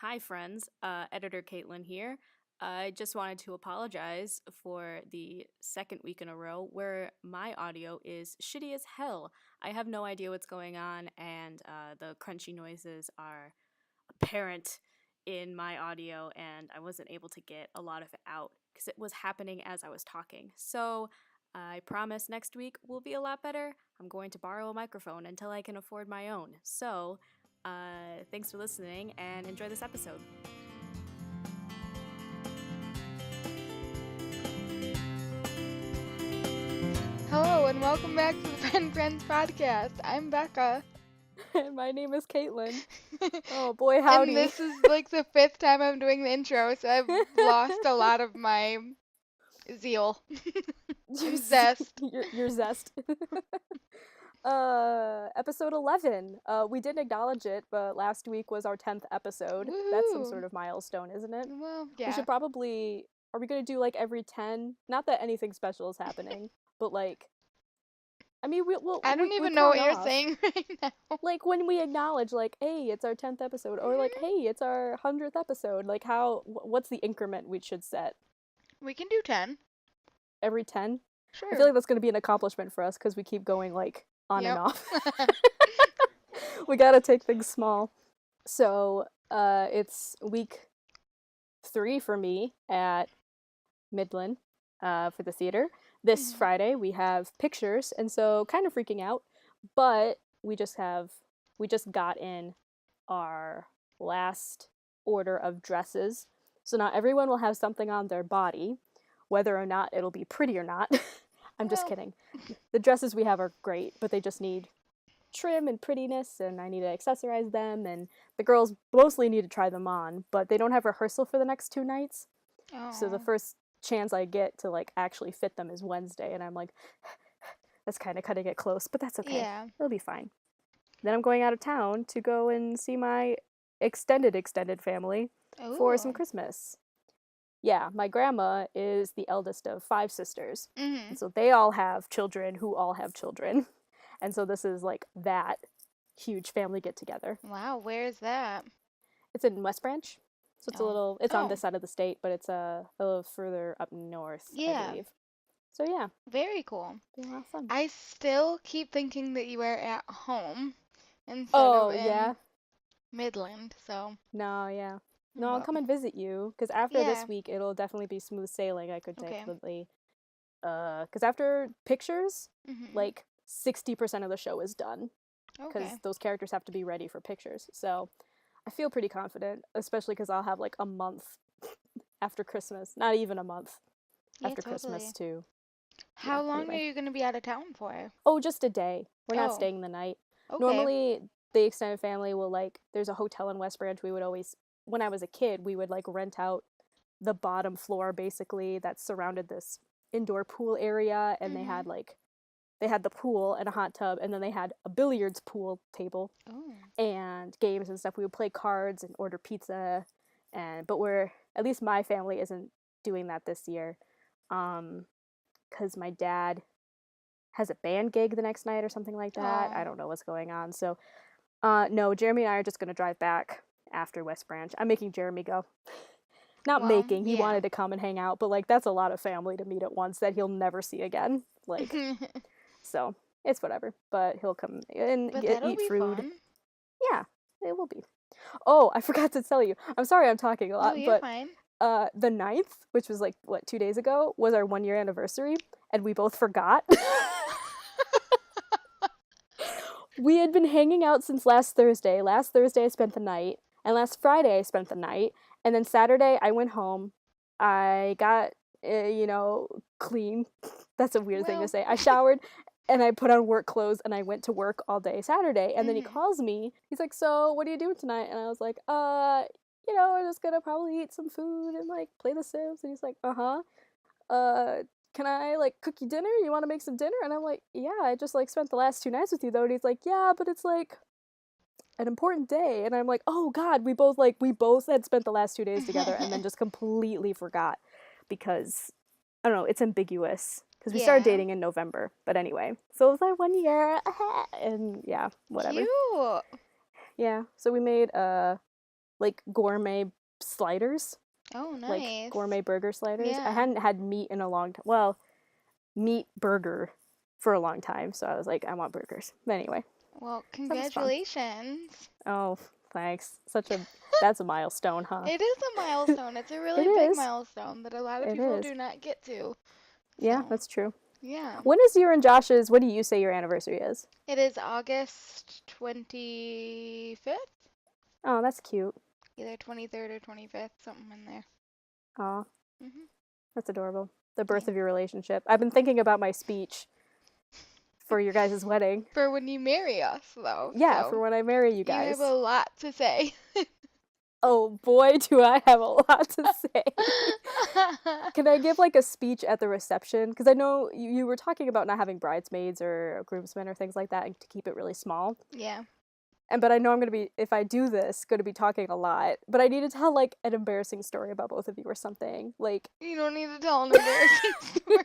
Hi, friends. Editor Caitlin here. I just wanted to apologize for the second week in a row where my audio is shitty as hell. I have no idea what's going on, and the crunchy noises are apparent in my audio, and I wasn't able to get a lot of it out because it was happening as I was talking. So I promise next week will be a lot better. I'm going to borrow a microphone until I can afford my own. So, thanks for listening and enjoy this episode. Hello and welcome back to the Penfriends podcast. I'm Becca. My name is Caitlin. Oh boy, And howdy. this is like the fifth time I'm doing the intro, so I've lost a lot of my zeal and zest. your zest. Episode 11. We didn't acknowledge it, but last week was our 10th episode. That's some Woohoo! sort of milestone, isn't it? Well, We yeah. should probably. Are we gonna do like every 10? Not that anything special is happening, but like. I mean, I don't we even know count what you're off. saying right now. Like when we acknowledge, like, hey, it's our 10th episode, or like, Mhm. hey, it's our 100th episode. Like, what's the increment we should set? We can do 10. Every 10? I feel Sure. like that's gonna be an accomplishment for us because we keep going like on and Yep. off. We gotta take things small. So, it's week 3 for me at Midland for the theater. This Mhm. Friday we have pictures, and so kind of freaking out, but we just got in our last order of dresses. So now everyone will have something on their body, whether or not it'll be pretty or not. I'm just Well, kidding. The dresses we have are great, but they just need trim and prettiness, and I need to accessorize them, and the girls mostly need to try them on, but they don't have rehearsal for the next 2 nights. So the oh, first chance I get to like actually fit them is Wednesday, and I'm like, that's kind of cutting it close, but that's okay. yeah. It'll be fine. Then I'm going out of town to go and see my extended family for some Ooh. Christmas. Yeah, my grandma is the eldest of 5 sisters. And Mhm. so they all have children who all have children. And so this is like that huge family get together. Wow, where is that? It's in West Branch. So Oh. it's on Oh, this side of the state, but it's a little further up north, I yeah. believe. So yeah, Very cool. be a lot of fun. I still keep thinking that you were at home instead of Oh, in yeah. Midland, so, No, yeah. No, I'll but come and visit you because after yeah, this week, it'll definitely be smooth sailing. I could okay. definitely, because after pictures, Mhm. like 60% of the show is done because Okay. those characters have to be ready for pictures. So I feel pretty confident, especially because I'll have like a month after Christmas, not even a month Yeah, after Christmas totally. to, yeah, How long are anyway. you going to be out of town for? Oh, just a day. We're not Oh, staying the night. okay. Normally, the extended family will like, there's a hotel in West Branch. We would always, when I was a kid, we would like rent out the bottom floor basically that surrounded this indoor pool area, and Mhm. they had the pool and a hot tub, and then they had a billiards pool table Oh. and games and stuff. We would play cards and order pizza, and but we're at least my family isn't doing that this year, because my dad has a band gig the next night or something like that. I Oh. don't know what's going on. So, no, Jeremy and I are just gonna drive back after West Branch. I'm making Jeremy go. Not Well, making, he yeah. wanted to come and hang out, but like that's a lot of family to meet at once that he'll never see again. Like, so it's whatever. But he'll come and But that'll eat be food. fun. Yeah, it will be. Oh, I forgot to tell you. I'm sorry I'm talking a No, lot, you're but fine. the 9th, which was like what 2 days ago, was our 1 year anniversary, and we both forgot. We had been hanging out since last Thursday. Last Thursday, I spent the night, and last Friday, I spent the night, and then Saturday, I went home. I got, clean. That's a weird thing to Well, say. I showered, and I put on work clothes, and I went to work all day Saturday. And then he mhm. calls me. He's like, "So, what are you doing tonight?" And I was like, we're just gonna probably eat some food and like play The Sims." And he's like, "Uh-huh. uh can I like cook you dinner? You want to make some dinner?" And I'm like, "Yeah, I just like spent the last 2 nights with you though." And he's like, "Yeah, but it's like an important day." And I'm like, "Oh god, we both had spent the last 2 days together and then just completely forgot because I don't know, it's ambiguous because we started Yeah. dating in November. But anyway, so it was like 1 year and yeah, whatever. Cute. Yeah, so we made like gourmet sliders, Oh, like nice. gourmet burger sliders. I Yeah. hadn't had meat in a long time. Well, meat burger for a long time, so I was like, I want burgers. But anyway, Well, that was fun. congratulations. Oh, thanks. That's a milestone, huh? It is a milestone. It's a It really big is. milestone that a lot of It people is. do not get to. Yeah, So, that's true. yeah. When is your and Josh's, what do you say your anniversary is? It is August 25th? Oh, that's cute. Either 23rd or 25th, something in there. Oh, Hmm. that's adorable. The birth Yeah. of your relationship. I've been thinking about my speech for your guys' wedding. For when you marry us, though. Yeah, for So, when I marry you you have guys. a lot to say. Oh boy, do I have a lot to say. Can I give like a speech at the reception? Because I know you were talking about not having bridesmaids or groomsmen or things like that and to keep it really small. Yeah. But I know I'm gonna be, if I do this, gonna be talking a lot. But I need to tell like an embarrassing story about both of you or something. Like You don't need to tell an embarrassing story.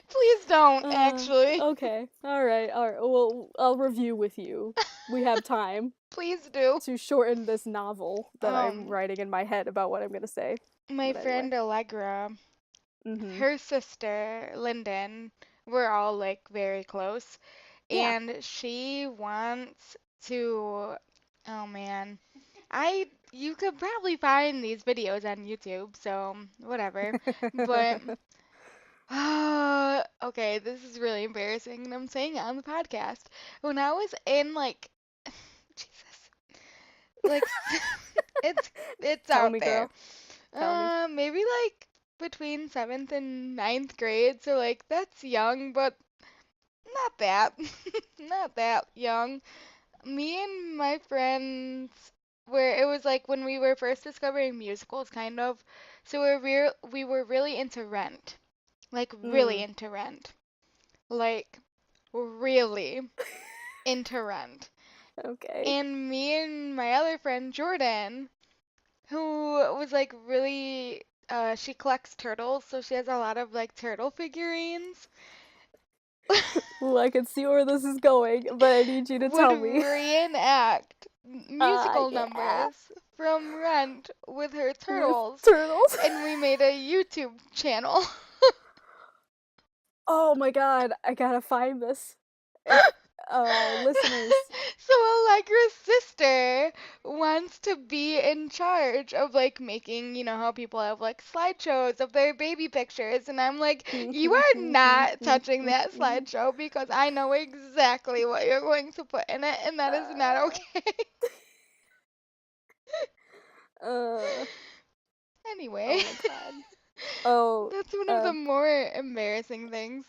Please don't, actually. okay. All right. All right. Well, I'll review with you. We have time Please do. to shorten this novel that I'm Um, writing in my head about what I'm gonna say. my But anyway. friend Allegra, Mhm. her sister, Lyndon, we're all like very close, Yeah. and she wants to, oh man, you could probably find these videos on YouTube, so whatever. But okay, this is really embarrassing, and I'm saying it on the podcast. When I was in like, Jesus, like it's it's Tell out me, there. girl. Tell me. Maybe like between seventh and ninth grade, so like that's young, but not that, not that young. Me and my friends where it was like when we were first discovering musicals, kind of. So we were really into Rent, like really Mm. into Rent, like really into Rent. Okay. And me and my other friend Jordan, who was like really, she collects turtles, so she has a lot of like turtle figurines, Ooh, I can see where this is going, but I need you to would tell me. reenact musical Yeah. numbers from Rent with her With turtles, turtles. and we made a YouTube channel. Oh my god, I gotta find this. If listeners, So Allegra's sister wants to be in charge of like making, you know how people have like slideshows of their baby pictures, and I'm like, you are not touching that slideshow because I know exactly what you're going to put in it, and that is not uh, okay. uh, Anyway, oh my god. Oh, that's one of uh, the more embarrassing things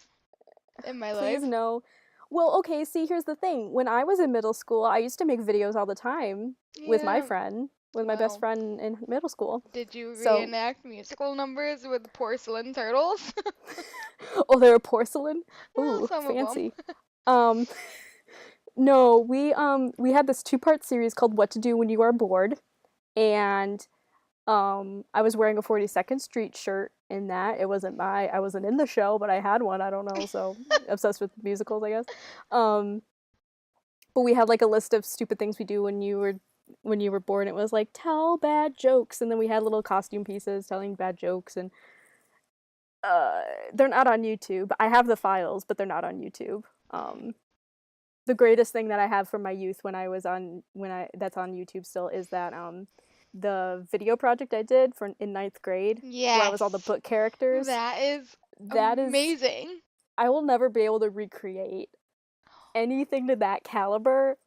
in my please life. no. Well, okay, see, here's the thing. When I was in middle school, I used to make videos all the time Yeah. with my best Well, friend in middle school. did you So, reenact musical numbers with porcelain turtles? oh, they were porcelain. Well, Ooh, some of them. fancy. Um, no, we had this two-part series called What to Do When You Are Bored, and I was wearing a 42nd Street shirt in that. I wasn't in the show, but I had one. I don't know, so obsessed with musicals, I guess. Um, but we had like a list of stupid things we do when you were bored. It was like tell bad jokes, and then we had little costume pieces telling bad jokes, and uh, they're not on YouTube. I have the files, but they're not on YouTube. Um, the greatest thing that I have from my youth when I that's on YouTube still is that the video project I did for in ninth grade where I was all the Yes, book characters. that is That is amazing. I will never be able to recreate anything to that caliber,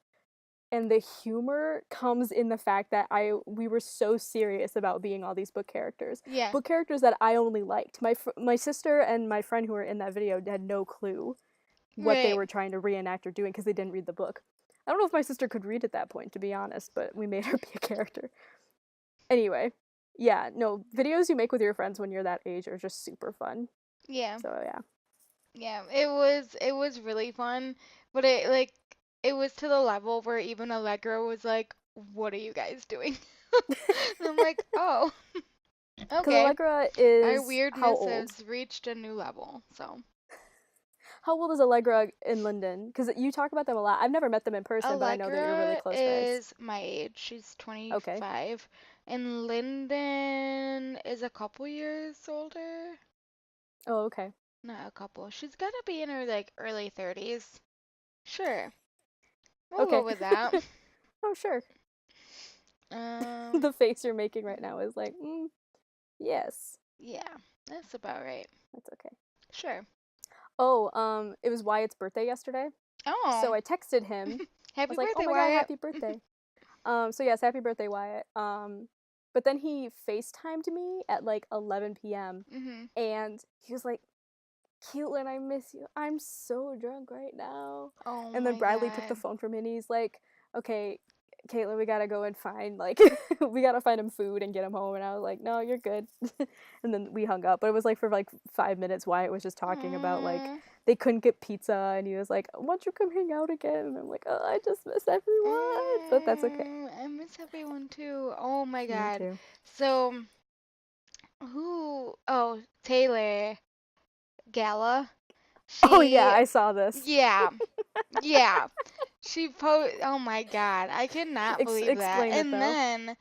and the humor comes in the fact that I we were so serious about being all these Yeah, book characters that I only liked. My sister and my friend who were in that video had no clue what they right. were trying to reenact or doing because they didn't read the book. I don't know if my sister could read at that point, to be honest, but we made her be a character. Anyway, yeah, no, videos you make with your friends when you're that age are just super fun. Yeah, So yeah. yeah. It was really fun, but it was to the level where even Allegra was like, "What are you guys doing?" And I'm like, "Oh, Because okay." Allegra Our is how weirdness old? has reached a new level. So How old is Allegra and Lyndon? Because you talk about them a lot. I've never met them in person, but I know that you're really Allegra close friends. is my age. She's Okay. 25. And Lyndon is a couple years older. Oh, okay. Not a couple. She's gotta be in her like early 30s. Sure. We'll go Okay. with that. Oh, sure. Um, The face you're making right now is like, yes, yeah, that's about right. that's okay. Sure. Oh, it was Wyatt's birthday yesterday. So Oh, I texted him. I happy was like, "Oh birthday, my God, Wyatt. happy birthday." So yes, happy birthday, Wyatt. But then he FaceTimed me at like 11 p.m. Mm-hmm. and he was like, "Caitlin, I miss you. I'm so drunk right now." Oh And then my Bradley took the God. phone from me and he's like, "Okay, Caitlin, we gotta go and find like we gotta find him food and get him home." And I was like, "No, you're good." And then we hung up. But it was like for like 5 minutes. Wyatt was just talking about like Aw. they couldn't get pizza, and he was like, "Why don't you come hang out again?" And I'm like, "Oh, I just miss everyone," but that's okay. I miss everyone too. Oh my Me God. too. So, who? Oh, Taylor Gala. Oh yeah, She, I saw this. yeah, yeah. Oh my God, I cannot believe that. Explain it And though. then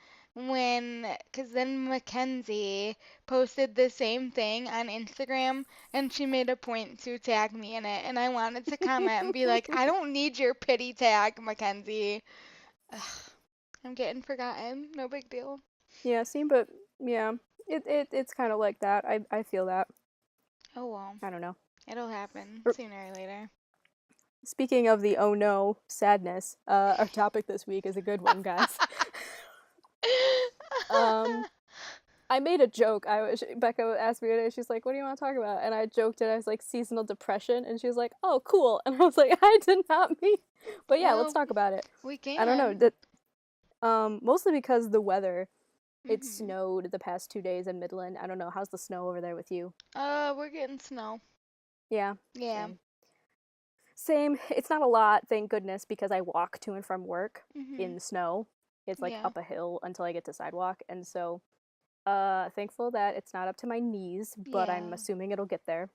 cause then Mackenzie posted the same thing on Instagram and she made a point to tag me in it. And I wanted to comment and be like, I don't need your pity tag, Mackenzie. Ugh, I'm getting forgotten. No big deal. Yeah, see, but yeah, it's kind of like that. I feel that. Oh well, I don't know. it'll happen Er, sooner or later. Speaking of the oh no sadness, our topic this week is a good one, guys. um, I made a joke. Becca asked me today. She's like, "What do you want to talk about?" And I joked it as like seasonal depression, and she was like, "Oh, cool." And I was like, "I did not mean." But yeah, let's Well, talk about it. we I don't know can. that mostly because the weather. It Mhm. snowed the past 2 days in Midland. I don't know. How's the snow over there with you? We're getting snow. Yeah, Yeah. same. Same. It's not a lot, thank goodness, because I walk to and from work Mhm. in the snow. It's like Yeah. up a hill until I get to sidewalk, and so thankful that it's not up to my knees, but I'm Yeah. assuming it'll get there.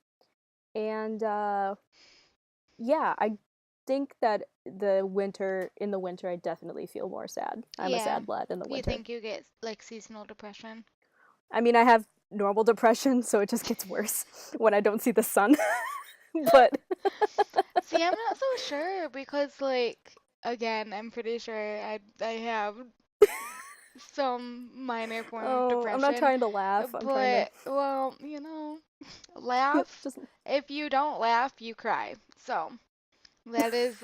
And yeah, I think that in the winter I definitely feel more sad. I'm a Yeah. sad lad in the You winter. think you get like seasonal depression? I mean, I have normal depression, so it just gets worse when I don't see the sun. But See, I'm not so sure because like again, I'm pretty sure I have some minor form of oh, I'm not depression, trying to laugh. I'm trying to but well, laugh. just If you don't laugh, you cry. So, that is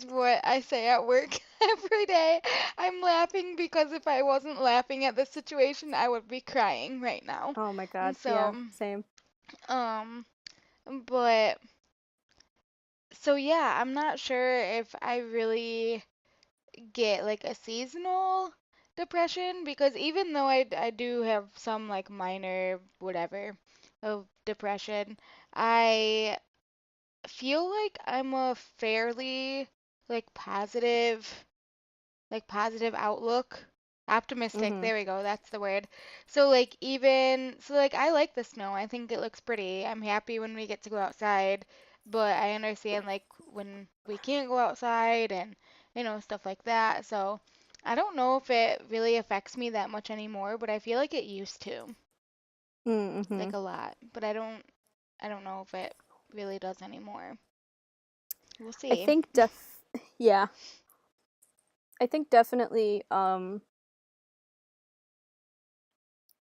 what I say at work every day. I'm laughing because if I wasn't laughing at the situation, I would be crying right now. oh my god. And Yeah, so, same. um, but so yeah, I'm not sure if I really get like a seasonal depression because even though I do have some like minor whatever of depression, I feel like I'm a fairly like positive outlook. Optimistic, Mhm. there we go, that's the word. So like I like the snow. I think it looks pretty. I'm happy when we get to go outside, but I understand like when we can't go outside and stuff like that. So I don't know if it really affects me that much anymore, but I feel like it used to, like Mhm. a lot. But I don't know if it really does anymore. We'll I see. think yeah. I think definitely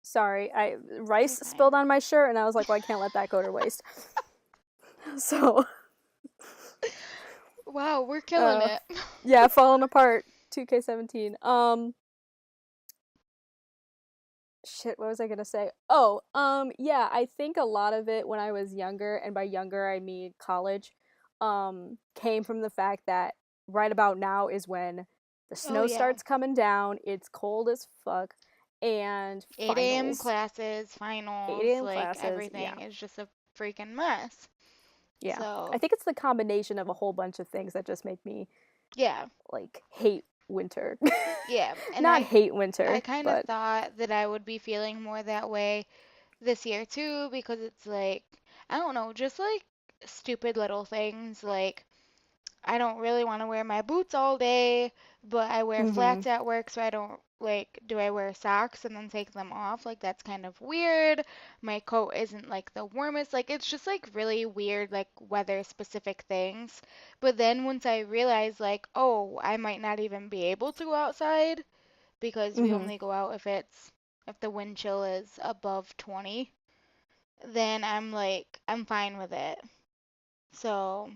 sorry. I rice You're fine. spilled on my shirt and I was like, "Well, I can't let that go to waste." So, Wow, we're killing uh it. yeah, falling apart. 2K17. Shit, what was I gonna say? Oh, yeah, I think a lot of it when I was younger, and by younger I mean college, came from the fact that right about now is when the Oh snow yeah. starts coming down, it's cold as fuck, and 8 a.m. finals, classes, 8 finals, a.m. like classes, yeah, everything is just a freaking mess. yeah. I So, think it's the combination of a whole bunch of things that just make me yeah. like hate winter. Yeah, and Not hate I winter, kind of but thought that I would be feeling more that way this year too because it's like I don't know, just like stupid little things like I don't really want to wear my boots all day, but I wear Mhm. flats at work, so I don't like, do I wear socks and then take them off? Like, that's kind of weird. My coat isn't like the warmest. Like, it's just like really weird, like weather specific things. But then once I realize, like, oh, I might not even be able to go outside because we Mhm. only go out if the wind chill is above 20, then I'm like, I'm fine with it. So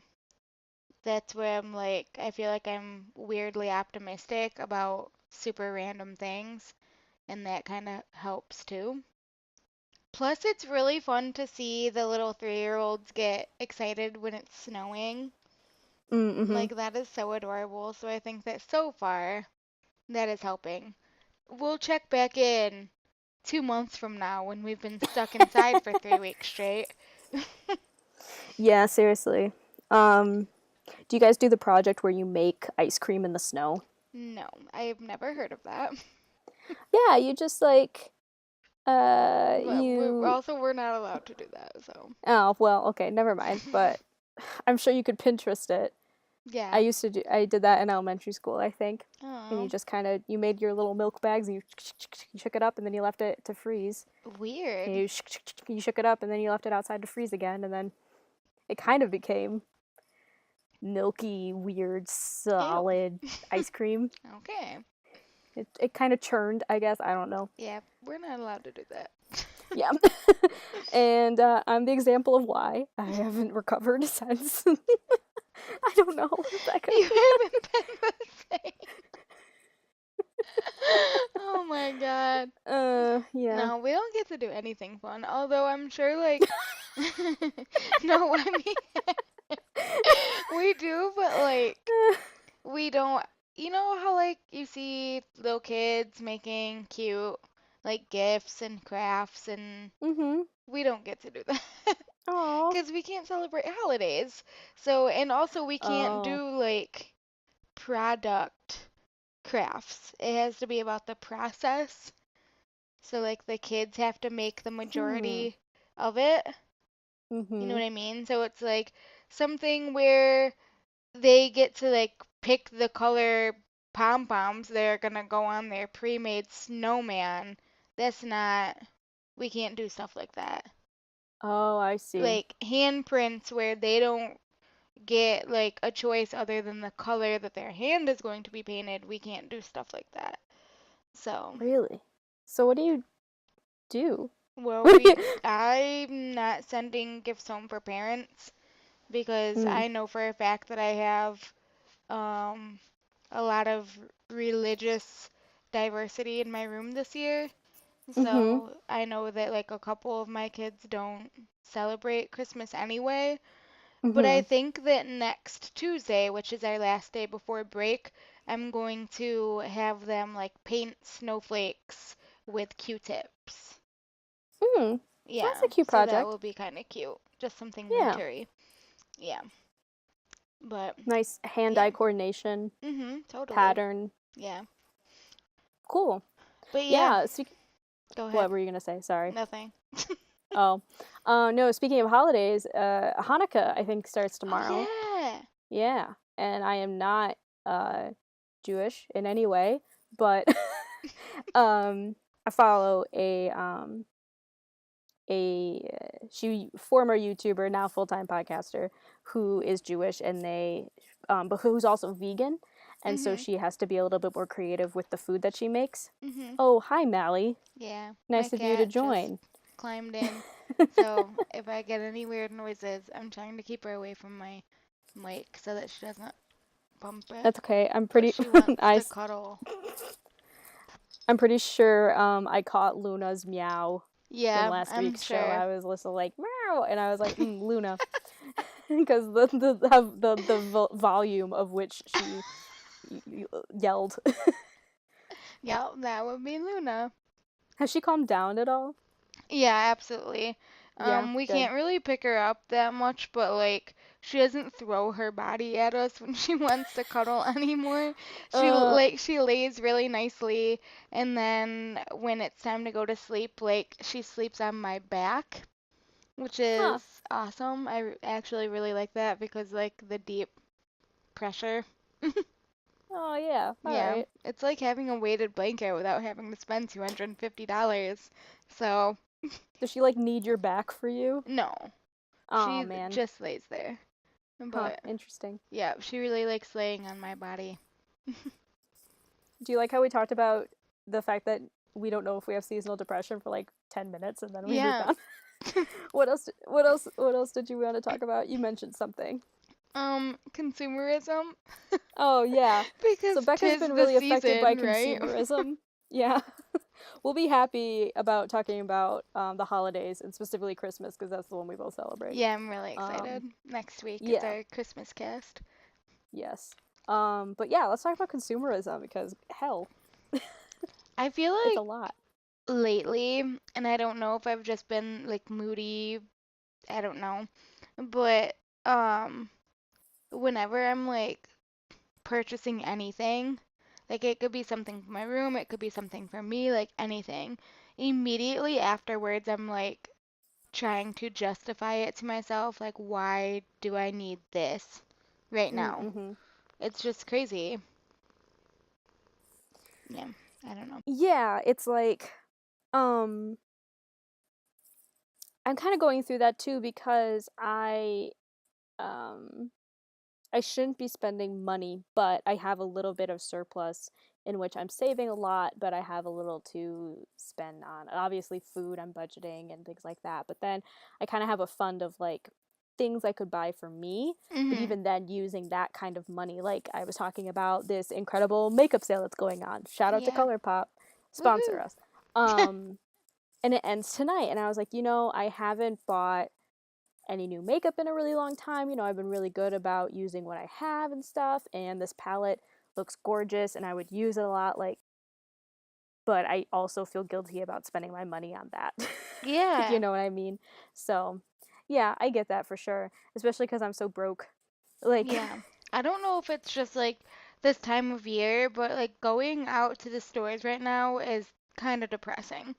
that's where I'm like, I feel like I'm weirdly optimistic about super random things, and that kind of helps too. Plus, it's really fun to see the little 3-year-olds get excited when it's snowing. Mhm. Like, that is so adorable. So, I think that so far, that is helping. We'll check back in 2 months from now when we've been stuck inside for 3 weeks straight. Yeah, seriously. Um, do you guys do the project where you make ice cream in the snow? No, I've never heard of that. Yeah, you just like But you we're not allowed to do that, so oh, well, okay, never mind, but I'm sure you could Pinterest it. yeah. I did that in elementary school, I think. And you Oh, just kind of you made your little milk bags and you shook it up and then you left it to freeze. And weird. you shook it up and then you left it outside to freeze again and then it kind of became milky, weird, Ew. solid ice cream. Okay. It kind of churned, I guess. I don't know. Yeah, we're not allowed to do that. Yeah. And I'm the example of why I haven't recovered since. I don't know, Rebecca. You haven't been the same. Oh my God. Yeah. No, we don't get to do anything fun. Although I'm sure, like, no, I mean, we do, but like, we don't. You know how, like, you see little kids making cute, like, gifts and crafts, and Mhm. we don't get to do that. Oh. Because we can't celebrate holidays. So, and also we can't Oh. do like product crafts. It has to be about the process. So, like, the kids have to make the Hmm. majority of it. You know what Mhm. I mean? So, it's like something where they get to like pick the color pom poms that are gonna go on their pre made snowman. That's not, we can't do stuff like that. Oh, I see. Like handprints where they don't get like a choice other than the color that their hand is going to be painted, we can't do stuff like that. So, Really? So what do you do? well, What do we you? I'm not sending gifts home for parents because Mm. I know for a fact that I have um a lot of religious diversity in my room this year. Mhm. So, I know that like a couple of my kids don't celebrate Christmas anyway. But I Mhm. think that next Tuesday, which is our last day before break, I'm going to have them like paint snowflakes with Q-tips. Mm. That's Yeah, a cute so that project. will be kind of cute. Just something Yeah. wintry. Yeah, but Nice yeah. hand-eye coordination, Totally. pattern. Yeah. Cool. But yeah, Yeah. go ahead. What were you gonna say? Sorry. Nothing. Oh. No. Speaking of holidays, Hanukkah I think starts Oh tomorrow. yeah. Yeah. And I am not uh Jewish in any way, but I follow a she former YouTuber, now full-time podcaster, who is Jewish and they but who's also vegan, and so Mhm. she has to be a little bit more creative with the food that she makes. Mhm. Oh, hi Mally. Yeah, my Nice of you to cat just join. climbed in. So if I get any weird noises, I'm trying to keep her away from my mic so that she doesn't bump it. That's okay. I'm But pretty she wants I to cuddle. I'm pretty sure I caught Luna's meow in Yeah, last I'm week's show. sure. I was listening like meow and I was like, Luna, because the volume of which she yelled. Yeah, that would be Luna. Has she calmed down at all? Yeah, absolutely. Yeah, We good. can't really pick her up that much, but like she doesn't throw her body at us when she wants to cuddle anymore. Uh, She lays really nicely, and then when it's time to go to sleep, like she sleeps on my back. which Huh. is awesome. Actually really like that because like the deep pressure. Oh yeah. All Yeah, right. it's like having a weighted blanket without having to spend $250. So, Does she like need your back for you? no, Oh she man. just lays there. Huh. But Interesting. yeah, she really likes laying on my body. Do you like how we talked about the fact that we don't know if we have seasonal depression for like 10 minutes and then we moved Yeah. on? What else? What else? What else did you want to talk about? You mentioned something. Consumerism Oh yeah. So because Becca's tis been the really affected by season, right? consumerism. Yeah. We'll be happy about talking about the holidays and specifically Christmas because that's the one we both celebrate. Yeah, I'm really excited. Um, Next week is yeah. our Christmas cast. Yes. But yeah, let's talk about consumerism because hell, I feel it's like a lot. lately, and I don't know if I've just been like moody, I don't know, but um whenever I'm like purchasing anything, like it could be something for my room, it could be something for me, like anything. Immediately afterwards, I'm like trying to justify it to myself, like, why do I need this right now? Mm-hmm. It's just crazy. Yeah, I don't know. Yeah, it's like um I'm kind of going through that too because um I shouldn't be spending money, but I have a little bit of surplus in which I'm saving a lot, but I have a little to spend on. Obviously, food, I'm budgeting and things like that. But then I kind of have a fund of like things I could buy for me, but Mhm. even then, using that kind of money, like I was talking about this incredible makeup sale that's going on. Shout out to Yeah. ColourPop, sponsor Woohoo. us. And it ends tonight. And I was like, I haven't bought any new makeup in a really long time. I've been really good about using what I have and stuff. And this palette looks gorgeous and I would use it a lot. Like, but I also feel guilty about spending my money on that, if you Yeah. know what I mean. So, yeah, I get that for sure, especially because I'm so broke. Like, Yeah. I don't know if it's just like this time of year, but like going out to the stores right now is kind of depressing.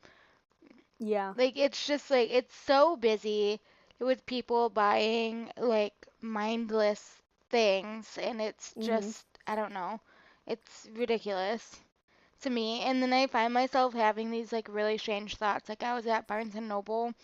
yeah. Like it's just like it's so busy with people buying like mindless things and it's Mm-hmm. just I don't know. It's ridiculous to me. And then I find myself having these like really strange thoughts. Like I was at Barnes and Noble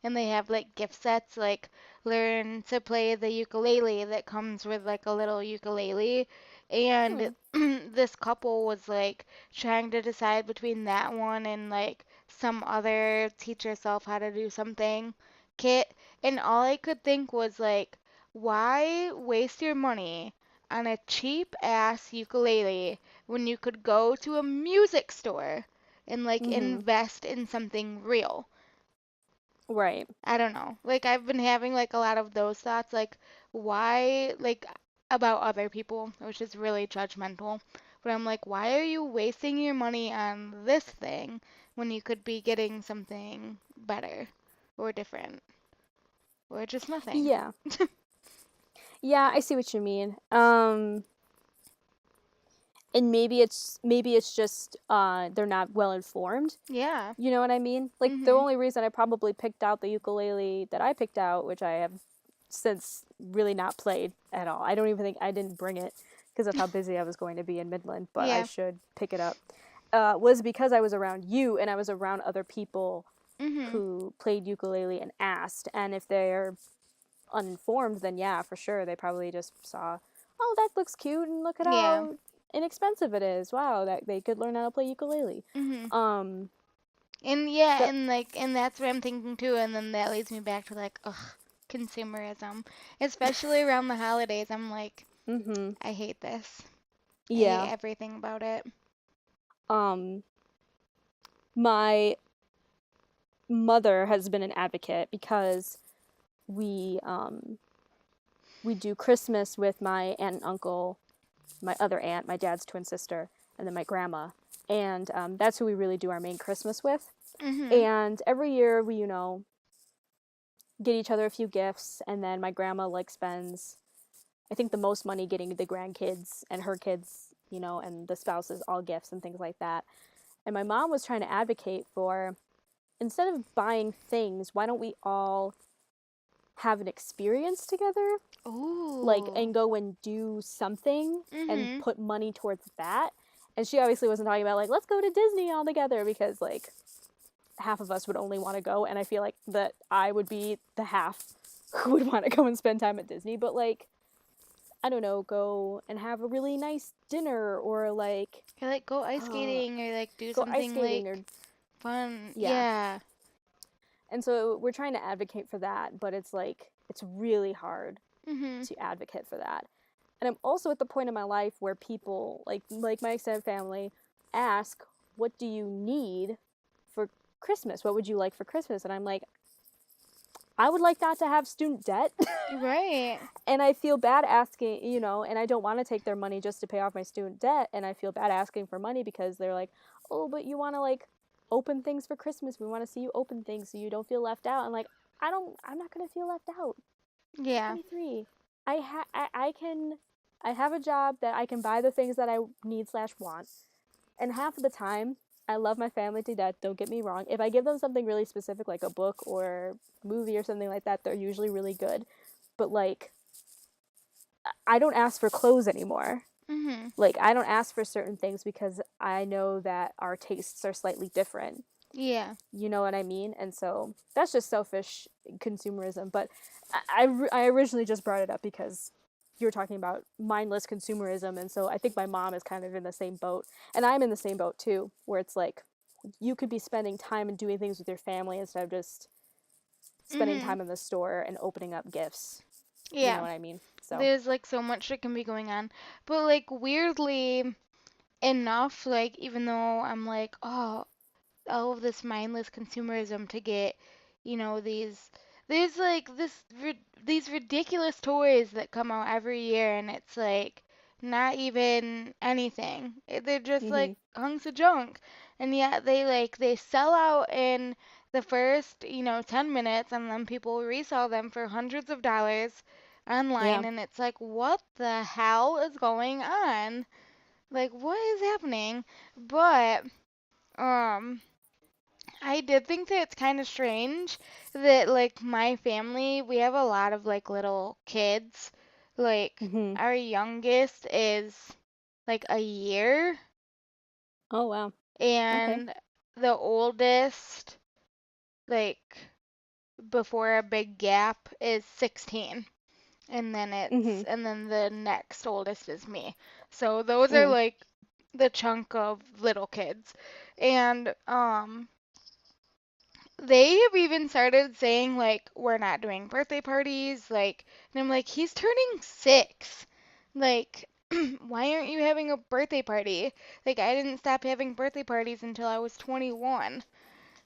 and they have like gift sets like learn to play the ukulele that comes with like a little ukulele and Hmm. this couple was like trying to decide between that one and like some other teach yourself how to do something kit and all I could think was like why waste your money on a cheap ass ukulele when you could go to a music store and like Mm-hmm. invest in something real. Right. I don't know. Like I've been having like a lot of those thoughts like why like about other people, which is really judgmental. But I'm like, why are you wasting your money on this thing when you could be getting something better or different or just nothing? Yeah. Yeah, I see what you mean. And maybe it's just they're not well informed. Yeah. You know what I mean? Like the Mhm. only reason I probably picked out the ukulele that I picked out, which I have since really not played at all. I don't even think I didn't bring it because of how busy I was going to be in Midland, but I Yeah. should pick it up. Was because I was around you and I was around other people Mhm. who played ukulele and asked. And if they're uninformed, then yeah, for sure they probably just saw, oh, that looks cute, and look at Yeah. how inexpensive it is. Wow, that they could learn how to play ukulele. Mhm. Um, And yeah, but and that's what I'm thinking too, and then that leads me back to like, ugh, consumerism. Especially around the holidays, I'm like, mm-hmm. I hate this. I hate Yeah. everything about it. Um, my mother has been an advocate because we um we do Christmas with my aunt and uncle, my other aunt, my dad's twin sister, and then my grandma, and that's who we really do our main Christmas with. Mhm. And every year we, get each other a few gifts, and then my grandma like spends, I think, the most money getting the grandkids and her kids, and the spouses all gifts and things like that. And my mom was trying to advocate for, instead of buying things, why don't we all have an experience together, like, Ooh. and go and do something and Mhm. put money towards that. And she obviously wasn't talking about like, let's go to Disney all together, because like half of us would only want to go, and I feel like that I would be the half who would want to go and spend time at Disney. But like, I don't know, go and have a really nice dinner, or like Or like go ice uh, skating or like do go ice something skating, or like fun. yeah. Yeah. And so we're trying to advocate for that, but it's like it's really hard Mhm. to advocate for that. And I'm also at the point in my life where people like my extended family ask, "What do you need for Christmas? What would you like for Christmas?" And I'm like, "I would like not to have student debt." Right. And I feel bad asking, and I don't want to take their money just to pay off my student debt, and I feel bad asking for money because they're like, "Oh, but you want to like open things for Christmas. We want to see you open things so you don't feel left out." And like, I'm not going to feel left out. I'm Yeah. 23. I have a job that I can buy the things that I need slash want. And half of the time, I love my family to death. Don't get me wrong. If I give them something really specific, like a book or movie or something like that, they're usually really good. But like, I don't ask for clothes anymore. Mhm. Like, I don't ask for certain things because I know that our tastes are slightly different. Yeah. You know what I mean? And so that's just selfish consumerism. But I originally just brought it up because you were talking about mindless consumerism. And so I think my mom is kind of in the same boat. And I'm in the same boat too, where it's like you could be spending time and doing things with your family instead of just spending Mhm. time in the store and opening up gifts. You know Yeah. what I mean? So, There's like so much that can be going on. But like weirdly enough, like even though I'm like, oh, all of this mindless consumerism to get, these there's like these ridiculous toys that come out every year and it's like not even anything. They're just like mm-hmm, hunks of junk. And yet they sell out in the first, 10 minutes and then people resell them for hundreds of dollars yeah. online and it's like what the hell is going on? Like what is happening? But um I did think that it's kind of strange that like my family, we have a lot of like little kids. Like Mm-hmm. our youngest is like a year Oh, wow. Okay. and the oldest like before a big gap is 16. Mm-hmm. And then the next oldest is me. So those are Mm-hmm. like the chunk of little kids. And they have even started saying like we're not doing birthday parties, like, and I'm like he's turning 6. Like why aren't you having a birthday party? Like I didn't stop having birthday parties until I was 21.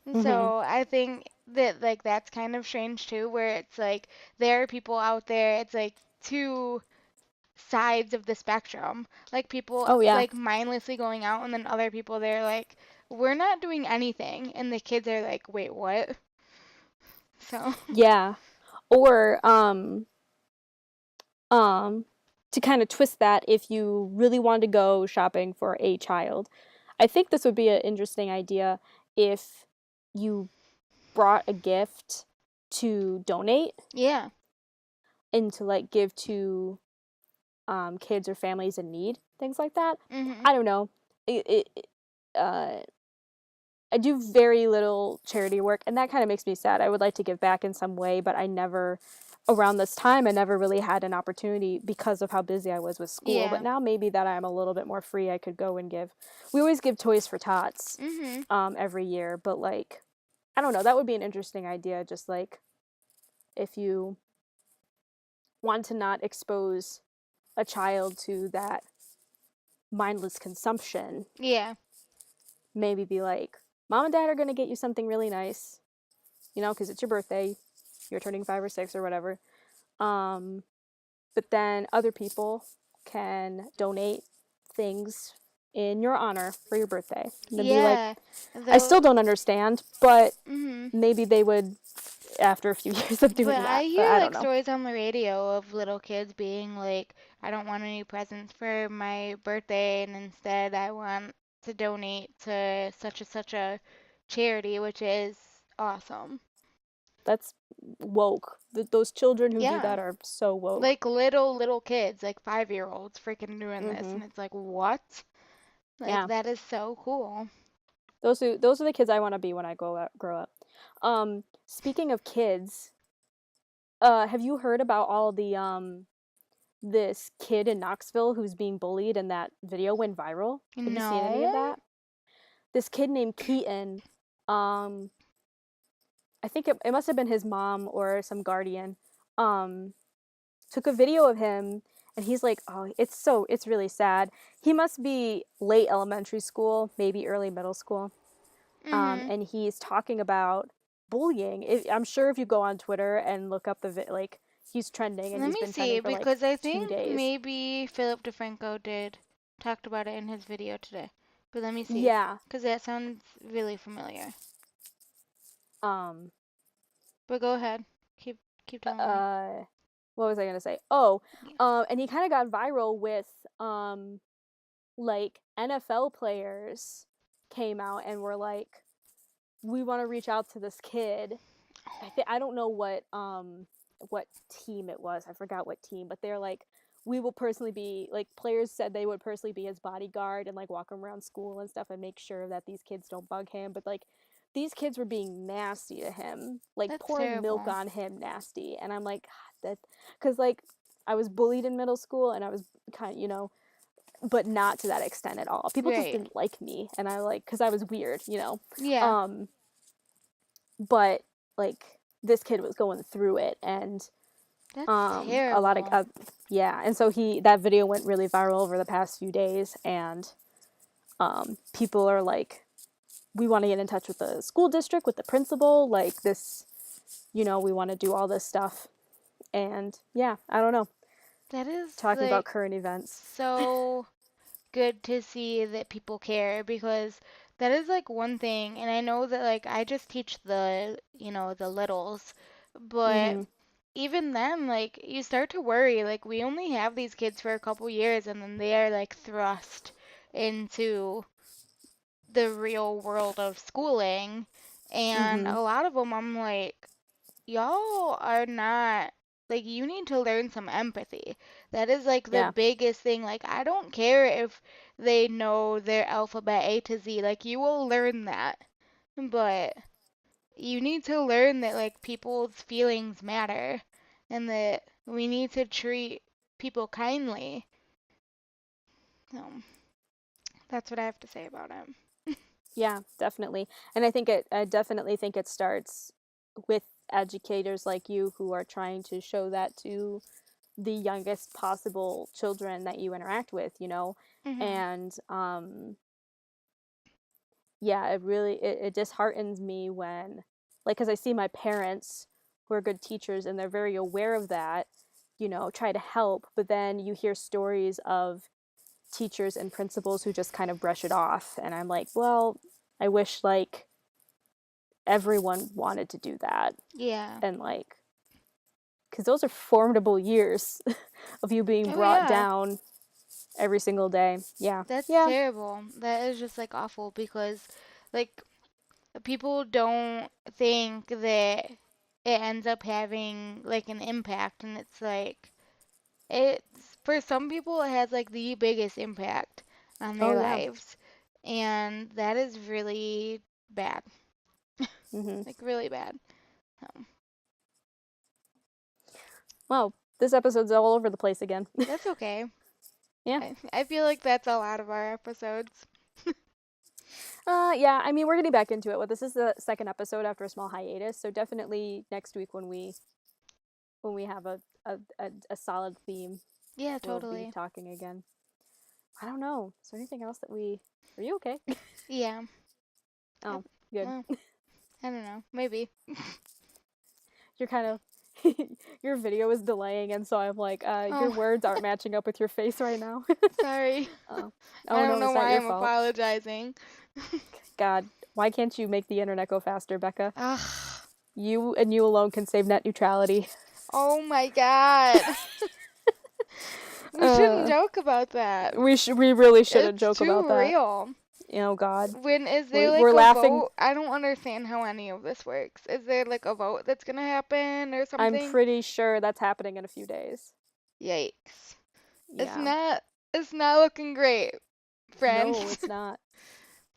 And Mm-hmm. so I think that like that's kind of strange too, where it's like there are people out there, it's like two sides of the spectrum. Like people Oh, yeah. like mindlessly going out and then other people they're like we're not doing anything and the kids are like, "Wait, what?" So, Yeah. Or um to kind of twist that, if you really wanted to go shopping for a child, I think this would be an interesting idea if you brought a gift to donate yeah. and to like give to kids or families in need, things like that. Mhm. I don't know. Uh, I do very little charity work, and that kind of makes me sad. I would like to give back in some way, but I never, around this time, I never really had an opportunity because of how busy I was with school. But Yeah. now maybe that I'm a little bit more free, I could go and give. We always give Toys for Tots Mhm. every year, but like, I don't know. That would be an interesting idea. Just like if you want to not expose a child to that mindless consumption, Yeah. maybe be like, Mom and Dad are going to get you something really nice, because it's your birthday, you're turning 5 or 6 or whatever. Um, but then other people can donate things in your honor for your birthday. And then be like, Yeah. I still Though don't understand, but mhm. maybe they would after a few years of But doing I that. But hear I don't like know. stories on the radio of little kids being like, I don't want any presents for my birthday and instead I want to donate to such a charity, which is awesome. That's woke. Those children who do Yeah. that are so woke. Like little kids, like 5-year-olds freaking doing this, Mm-hmm. and it's like, what? Like Yeah. that is so cool. Those are the kids I want to be when I grow up. Speaking of kids, have you heard about all the this kid in Knoxville who's being bullied and that video went viral? Have you seen any of No. that? This kid named Keaton, um, I think it must have been his mom or some guardian, um, took a video of him and he's like, oh, it's really sad. He must be late elementary school, maybe early middle school. Mhm. And he's talking about bullying. I'm sure if you go on Twitter and look up like he's trending and Let he's me been see, trending for like because I 2 days. maybe Philip DeFranco talked about it in his video today. But let me see, Yeah. because that sounds really familiar. Um. But go ahead. Keep telling me. Uh. What was I gonna say? Oh. Yeah. And he kind of got viral with like NFL players came out and were like, we want to reach out to this kid. I don't know what team it was. I forgot what team, but they're like, we will personally be like, players said they would personally be his bodyguard and like walk him around school and stuff and make sure that these kids don't bug him. But like these kids were being nasty to him, like That's pouring milk terrible. on him, nasty. And I'm like, that, because like I was bullied in middle school and I was kind of, but not to that extent at all. People just Right. didn't like me, and I like because I was weird, Yeah. Um, but like this kid was going through it, and That's a lot of terrible. yeah, and so that video went really viral over the past few days, and people are like, we want to get in touch with the school district, with the principal, like this, we want to do all this stuff, and yeah, I don't know, That is talking about like current events. so good to see that people care, because that is like one thing. And I know that like I just teach the littles, but Mm-hmm. even then, like you start to worry, like we only have these kids for a couple years and then they are like thrust into the real world of schooling. And Mm-hmm. a lot of them, I'm like, y'all are not, like, you need to learn some empathy. That is like the Yeah. biggest thing. Like, I don't care if they know their alphabet A to Z, like, you will learn that. But you need to learn that, like, people's feelings matter and that we need to treat people kindly. So, that's what I have to say about it. Yeah, definitely. And I definitely think it starts with educators like you who are trying to show that to the youngest possible children that you interact with. Mhm. And yeah, it disheartens me when, like, because I see my parents who are good teachers and they're very aware of that, try to help, but then you hear stories of teachers and principals who just kind of brush it off, and I'm like, well, I wish like everyone wanted to do that, Yeah. and like, because those are formidable years of you being Oh brought yeah. down every single day. Yeah, That's yeah. terrible. That is just like awful, because like people don't think that it ends up having like an impact, and it's like it's for some people it has like the biggest impact on Oh their yeah. lives, and that is really bad. Hmm. Like really bad. So, Well, this episode's all over the place again. that's okay. Yeah. I feel like that's a lot of our episodes. Yeah, I mean, we're getting back into it. Well, this is the second episode after a small hiatus, so definitely next week when we have a solid theme, Yeah, we'll be totally. talking again. I don't know. Is there anything else that we? Are you okay? Yeah. I, Oh, good. well, I don't know. Maybe. You're kind of your video is delaying, and so I'm like, your Oh, words aren't matching up with your face right now. sorry. Oh, I oh don't no, know it's not why your I'm fault. apologizing. God, why can't you make the internet go faster, Becca? Ugh. You and you alone can save net neutrality. Oh my God. We shouldn't Uh, joke about that. we really shouldn't It's joke about too that. real. Oh God. When is there We're like a laughing. vote? I don't understand how any of this works. Is there like a vote that's gonna happen or I'm something? pretty sure that's happening in a few days. Yikes. It's Yeah. not it's not looking great, No, friends. it's not.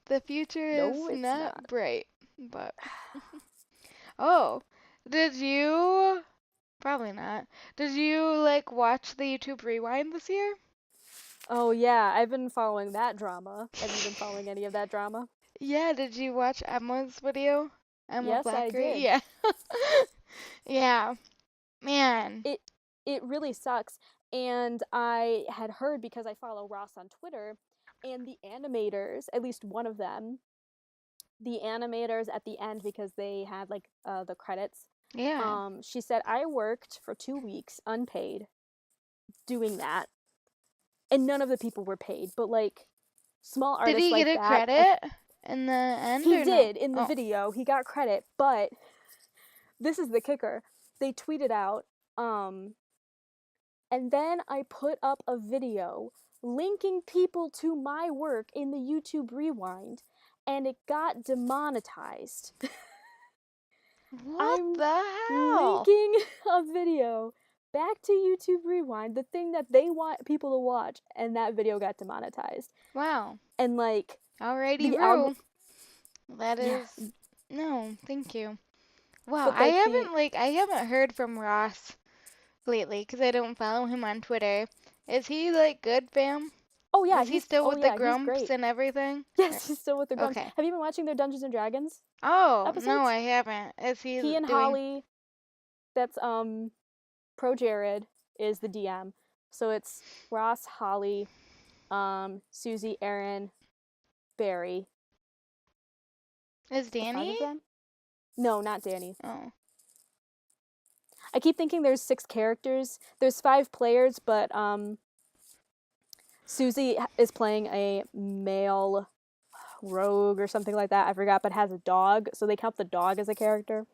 The future No, is it's not. not bright. But oh, did you probably not. Did you like watch the YouTube Rewind this year? Oh yeah, I've been following that drama. Have you been following any of that drama? Yeah, did you watch Emma's video? Emma Yes, I Blackery? did. Yeah. Yeah. Man. It it really sucks. And I had heard because I follow Ross on Twitter, and the animators, at least one of them, the animators at the end because they had like the credits. Yeah. She said I worked for 2 weeks unpaid doing that, and none of the people were paid. But like small Did artists he get like a that, credit in the end he or no? did in the Oh. video. He got credit, but this is the kicker. They tweeted out, and then I put up a video linking people to my work in the YouTube Rewind, and it got demonetized. What I'm the hell? linking a video back to YouTube Rewind, the thing that they want people to watch, and that video got demonetized. Wow. And like Alrighty, the Rue. That yeah, is no, thank you. Wow, but like the I haven't heard from Ross lately because I don't follow him on Twitter. Is he like good, fam? Is he still oh with the yeah, he's Grumps great. and everything? Yes, he's still with the Grumps. Okay. Have you been watching their Dungeons and Dragons Oh, no, episodes? I haven't. Is he He and doing Holly, that's Pro Jared is the DM. So it's Ross, Holly, Susie, Aaron, Barry. is The five Danny? of them? No, not Danny. Oh. I keep thinking there's 6 characters. There's 5 players, but Susie is playing a male rogue or something like that. I forgot, but has a dog, so they count the dog as a character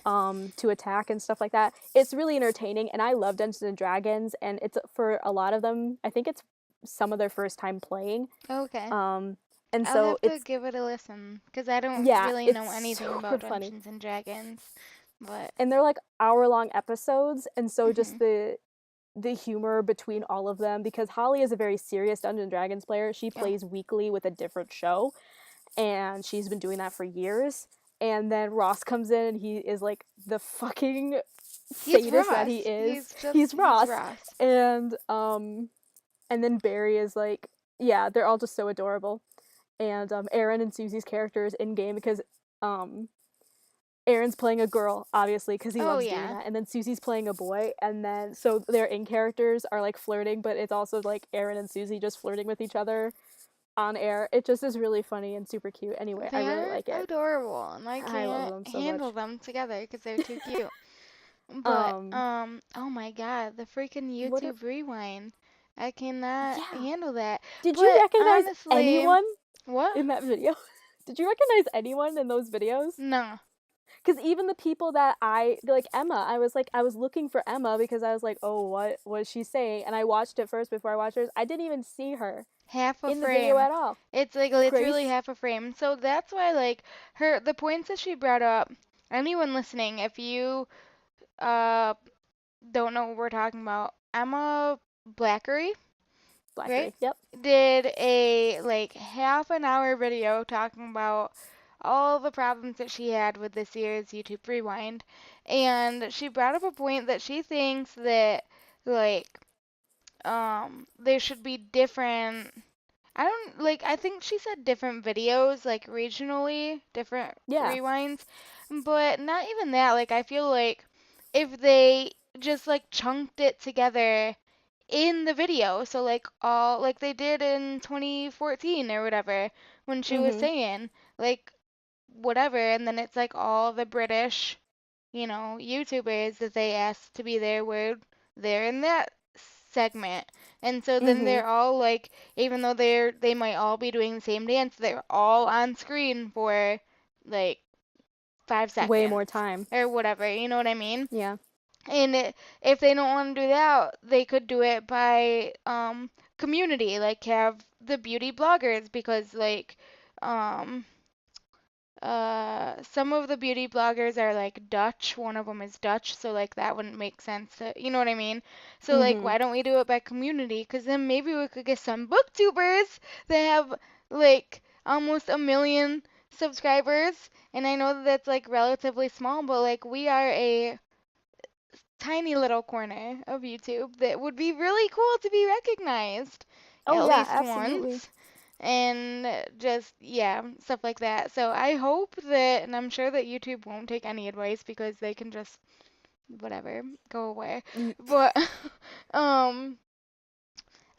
to attack and stuff like that. It's really entertaining, and I love Dungeons and Dragons, and it's for a lot of them. I think it's some of their first time playing. Okay. Um, and I'll so have to give it a listen because I don't yeah, really it's know anything super about funny. Dungeons and Dragons. But And they're like hour-long episodes, and so just mhm. the humor between all of them, because Holly is a very serious Dungeons and Dragons player. She Oh, plays weekly with a different show, and she's been doing that for years. And then Ross comes in and he is like the fucking he's sadist that he Ross. is. He's He's Ross. Ross. And then Barry is like, yeah, they're all just so adorable. And Aaron and Susie's characters in game, because um Aaron's playing a girl, obviously, because he Oh loves doing yeah. that. And then Susie's playing a boy. And then, so their in characters are like flirting, but it's also like Aaron and Susie just flirting with each other on air. It just is really funny and super cute. Anyway, I really They're like it. adorable, and I I love can't them so handle much. them together because they're too cute. But Um, oh my God, the freaking what are, YouTube Rewind. I cannot yeah. handle that. Did you But recognize honestly, anyone what? in that video? Did you recognize anyone in those videos? No. Because even the people that like Emma, I was looking for Emma because I was like, oh, what was she saying? And I watched it first before I watched hers. I didn't even see her Half a in the video frame. at all. It's like literally Grace, half a frame. So that's why like the points that she brought up, anyone listening, if you uh don't know what we're talking about, Emma Blackery, right? Blackery. Yep. Did a like half an hour video talking about all the problems that she had with this year's YouTube Rewind. And she brought up a point that she thinks that like there should be different I don't like I think she said different videos like regionally, different Yeah. rewinds, but not even that. Like I feel like if they just like chunked it together in the video, so like all like they did in 2014 or whatever when she was Mhm. saying like whatever, and then it's like all the British, YouTubers that they asked to be there were there in that segment. And so then Mhm. they're all like, even though they might all be doing the same dance, they're all on screen for like five Way more seconds time. or whatever, you know what I mean? Yeah. And if they don't want to do that, they could do it by community, like have the beauty bloggers because like um some of the beauty bloggers are like Dutch. One of them is Dutch, so like that wouldn't make sense to, you know what I mean? So like Mm-hmm. why don't we do it by community? 'Cause then maybe we could get some booktubers that have like almost 1 million subscribers. And I know that that's like relatively small, but like we are a tiny little corner of YouTube that would be really cool to be recognized Oh at yeah, least absolutely. once and just yeah, stuff like that. So I hope that, and I'm sure that YouTube won't take any advice because they can just whatever, go away. Y- But um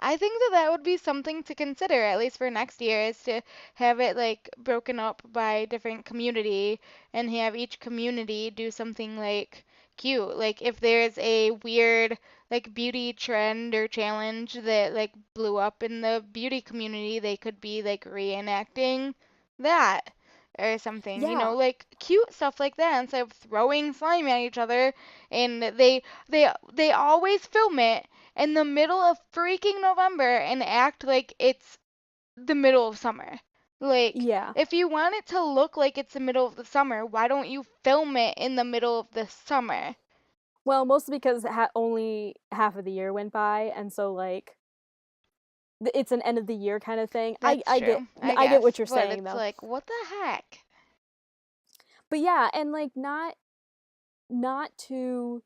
I think that that would be something to consider, at least for next year, is to have it like broken up by different community and have each community do something like cute. Like if there's a weird like beauty trend or challenge that like blew up in the beauty community, they could be like reenacting that or something, Yeah. like cute stuff like that instead of throwing slime at each other. And they always film it in the middle of freaking November and act like it's the middle of summer. Like, Yeah. if you want it to look like it's the middle of the summer, why don't you film it in the middle of the summer? Well, mostly because only half of the year went by, and so like it's an end of the year kind of thing. That's true, I I get guess. what you're But saying it's though. like, what the heck? But yeah, and like not to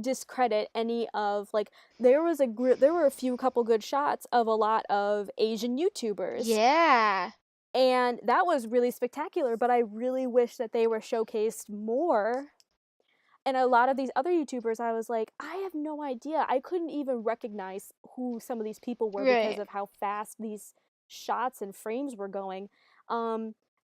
discredit any of like there were a few couple good shots of a lot of Asian YouTubers. Yeah. And that was really spectacular, but I really wish that they were showcased more. And a lot of these other YouTubers, I was like, I have no idea. I couldn't even recognize who some of these people were because Right. of how fast these shots and frames were going.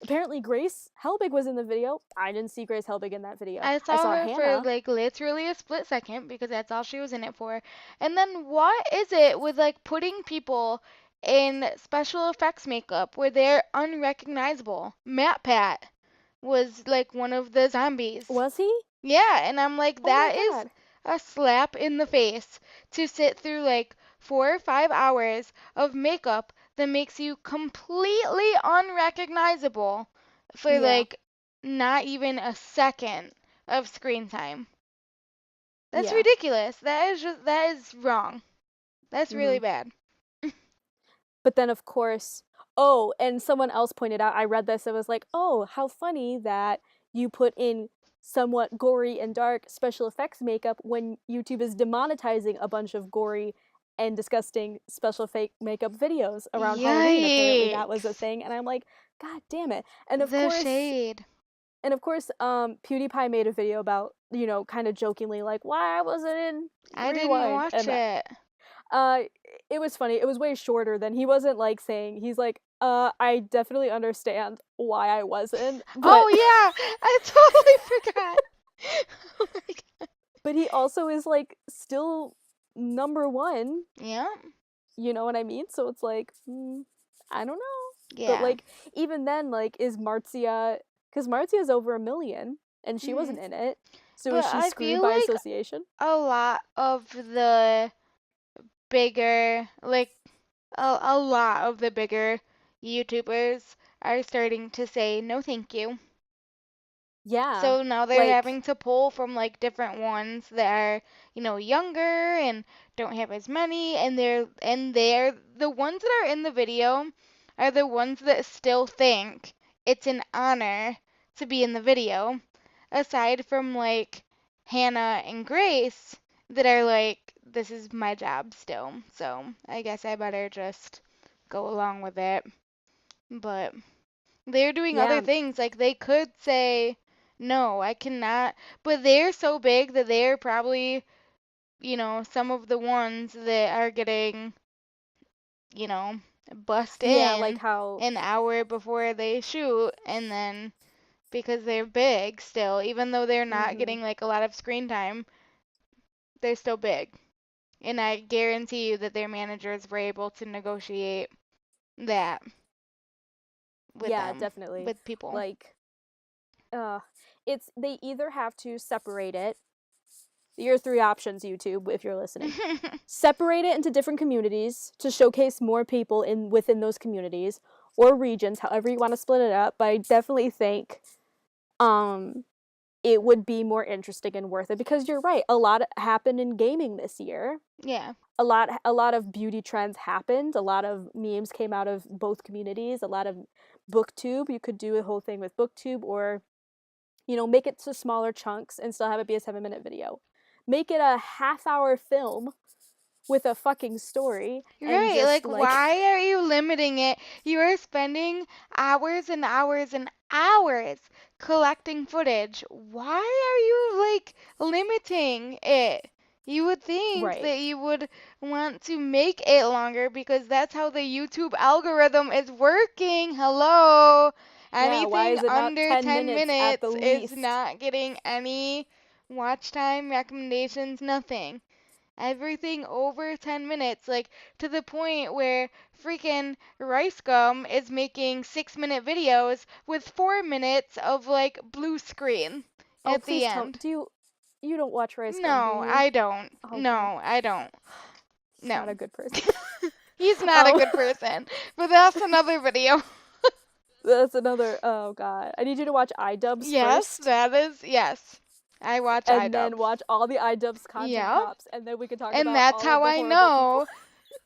Apparently, Grace Helbig was in the video. I didn't see Grace Helbig in that video. I I saw saw her for Hannah. like literally a split second because that's all she was in it for. And then what is it with like putting people in special effects makeup where they're unrecognizable? Matt Pat was like one of the zombies. Was he? Yeah, and I'm like, Oh my that is god. a slap in the face to sit through like 4 or 5 hours of makeup that makes you completely unrecognizable for Yeah. like not even a second of screen time. That's Yeah. ridiculous. That is wrong. That's really Mhm. bad. But then, of course, oh, and someone else pointed out, I read this, it was like, oh, how funny that you put in somewhat gory and dark special effects makeup when YouTube is demonetizing a bunch of gory and disgusting special fake makeup videos around Halloween. Apparently that was a Yikes. thing. And I'm like, God damn it. The shade. PewDiePie made a video about, kind of jokingly like, why I wasn't in I didn't Rewind. watch And it. uh, it was funny. It was way shorter than he wasn't like saying he's like, I definitely understand why I wasn't, but Oh yeah, I totally forgot. Oh my God. but he also is like still number one. Yeah. You know what I mean? So it's like, I don't know, but Yeah. like even then, like is Marzia? Because Marzia's over 1 million and she Hmm. wasn't in it. So is But she I screwed feel by like association? a lot of the bigger, like a lot of the bigger YouTubers are starting to say no thank you. Yeah, So now they're like having to pull from like different ones that are, younger and don't have as many and they're the ones that are in the video are the ones that still think it's an honor to be in the video. Aside from like Hannah and Grace that are like this is my job still. So, I guess I better just go along with it. But they're doing other yeah, things. Like they could say, no, I cannot. But they're so big that they're probably, some of the ones that are getting, you know, bust yeah, like in how an hour before they shoot. And then because they're big still, even though they're not mhm. getting like a lot of screen time, they're still big. And I guarantee you that their managers were able to negotiate that with Yeah, them, definitely. with people. Like, uh, it's they either have to separate it Your 3 options, YouTube, if you're listening. Separate it into different communities to showcase more people within those communities or regions, however you want to split it up. But I definitely think it would be more interesting and worth it, because you're right, a lot happened in gaming this year. Yeah. A lot of beauty trends happened. A lot of memes came out of both communities. A lot of booktube. You could do a whole thing with booktube, or make it to smaller chunks and still have it be a 7-minute video. Make it a half-hour film with a fucking story and Right, just like like why are you limiting it? You are spending hours and hours and hours collecting footage. Why are you like limiting it? You would think right. that you would want to make it longer because that's how the YouTube algorithm is working. Hello. Yeah, why Anything is it not under 10 10 minutes at the minutes is least? not getting any watch time recommendations, nothing. Everything over 10 minutes, like to the point where freaking Rice Gum is making 6-minute videos with 4 minutes of like blue screen Oh, at the please tell. end. You don't watch Rice Gum, do No, you? I don't. Oh god. No, I don't. He's No. not a good person. He's not a um good person. But that's another video. that's another. Oh god. I need you to watch iDubbbz Yes, first, that is, yes. I watch and then iDubbbz. watch all the iDubbbz content Yeah. drops, and then we can talk And about that's all of how the I horrible people.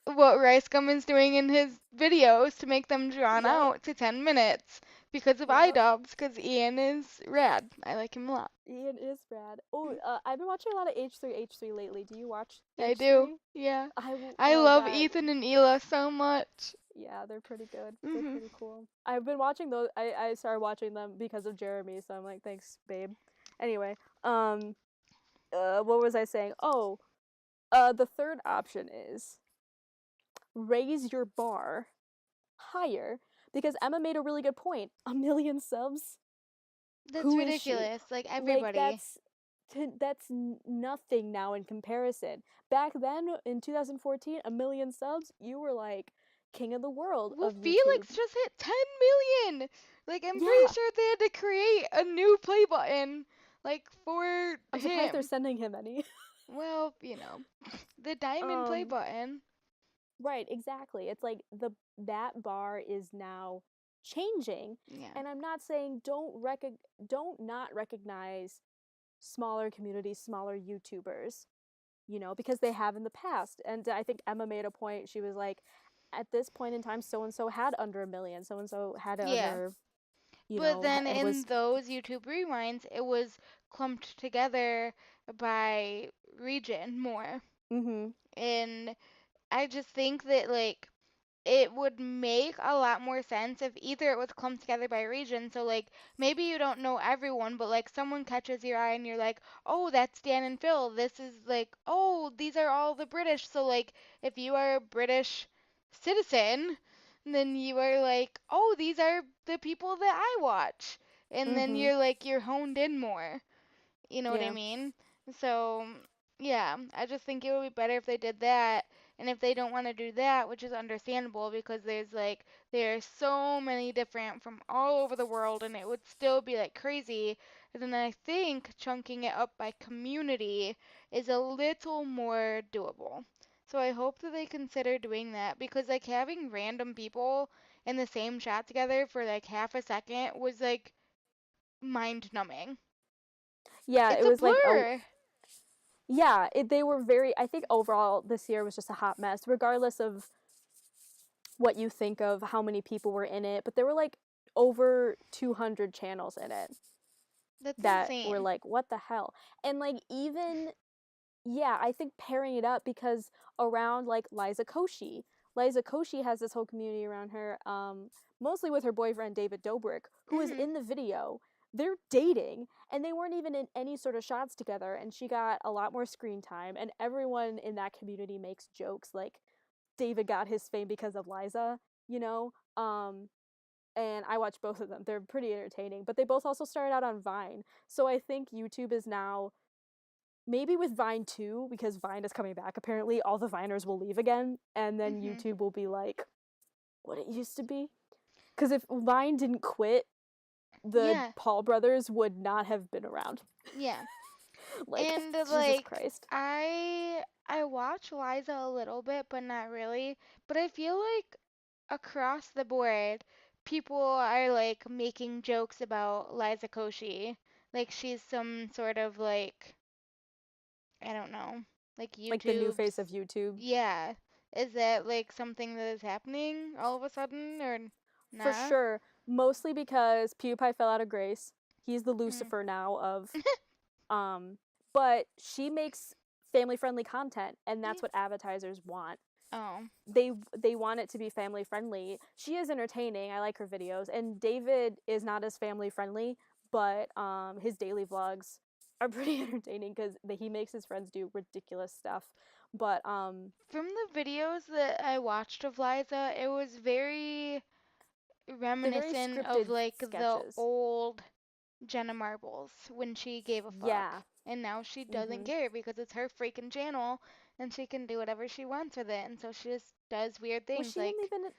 know what Rice Gum is doing in his videos to make them drawn Yep. out to 10 minutes because of Yep. iDubbbz, because Ian is rad. I like him a lot. Ian is rad. Oh, I've been watching a lot of H3 lately. Do you watch I do. H3? Yeah. I Oh love god. Ethan and Ela so much. Yeah, they're pretty good. They're Mhm. pretty cool. I've been watching those. I started watching them because of Jeremy, so I'm like, thanks, babe. Anyway, what was I saying? Oh, the third option is raise your bar higher, because Emma made a really good point. A million subs? That's Who is she? ridiculous. Like Like everybody. nothing now in comparison. Back then in 2014, a million subs, you were like king of the world Well, of YouTube. Felix just hit 10 million. Like I'm pretty Yeah, sure they had to create a new play button like for I'm surprised they're him. sending him any. Well, the diamond play um, button. right, exactly. It's like that bar is now changing, Yeah. and I'm not saying don't not recognize smaller communities, smaller YouTubers, because they have in the past. And I think Emma made a point. She was like, at this point in time, so and so had under a million, so and so had Yeah. under, But then it in was. those YouTube rewinds, it was clumped together by region more. Mm-hmm. And I just think that like it would make a lot more sense if either it was clumped together by region. So like maybe you don't know everyone, but like someone catches your eye and you're like, oh, that's Dan and Phil. This is like, oh, these are all the British. So like if you are a British citizen, then you are like, oh, these are the people that I watch. And then Mm-hmm. you're honed in more. You know what I Yeah. mean? So, yeah, I just think it would be better if they did that. And if they don't want to do that, which is understandable because there are so many different from all over the world and it would still be like crazy, then I think chunking it up by community is a little more doable. So I hope that they consider doing that because like having random people in the same shot together for like half a second was like mind numbing. Yeah, It's it a was like a. blur. Yeah, they were very. I think overall this year was just a hot mess, regardless of what you think of how many people were in it. But there were like over 200 channels in it That's that were insane. like, what the hell? And like, even yeah, I think pairing it up, because around like Liza Koshy has this whole community around her, mostly with her boyfriend David Dobrik, who is Mhm. in the video. They're dating, and they weren't even in any sort of shots together, and she got a lot more screen time, and everyone in that community makes jokes like David got his fame because of Liza, you know? And I watch both of them. They're pretty entertaining, but they both also started out on Vine. So I think YouTube is now, maybe with Vine too, because Vine is coming back. Apparently, all the Viners will leave again, and then Mhm. YouTube will be like what it used to be. Because if Vine didn't quit, the Yeah. Paul brothers would not have been around. Yeah. Like, And Jesus like Christ. I watch Liza a little bit, but not really. But I feel like across the board, people are like making jokes about Liza Koshy. Like she's some sort of like, I don't know, like Like the new YouTube's. face of YouTube. Yeah. Is that like something that is happening all of a sudden or For nah? sure. Mostly because PewDiePie fell out of grace. He's the Mm. Lucifer now of um but she makes family friendly content and Yeah. that's what advertisers want. Oh. They want it to be family friendly. She is entertaining. I like her videos. And David is not as family friendly, but his daily vlogs are pretty entertaining because he makes his friends do ridiculous stuff. But From the videos that I watched of Liza, it was very they're very reminiscent of scripted like the sketches. old Jenna Marbles when she gave a fuck. Yeah. And now she doesn't Mhm. care because it's her freaking channel and she can do whatever she wants with it. And so she just does weird Was things she in like even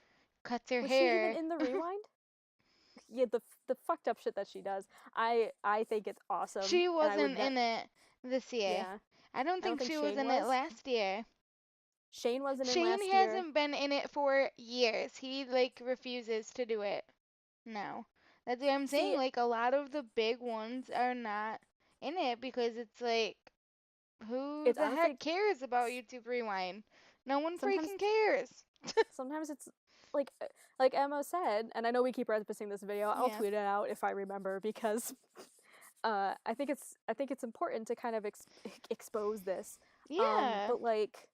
cuts her was she even hair. in the rewind? Yeah, the fucked up shit that she does. I think it's awesome She and I would wasn't not. in it this year. Yeah. I don't I don't think think she was Shane in it was. last year. Shane wasn't in Shane last year. hasn't been in it for years. He like refuses to do it. No. That's what I'm saying. See, Like, a lot of the big ones are not in it because it's like, who it's the heck honestly cares about YouTube Rewind? No one sometimes freaking cares. sometimes it's like like Emma said, and I know we keep referencing this video. I'll Yeah. tweet it out if I remember because I think it's important to kind of expose this. Yeah. But like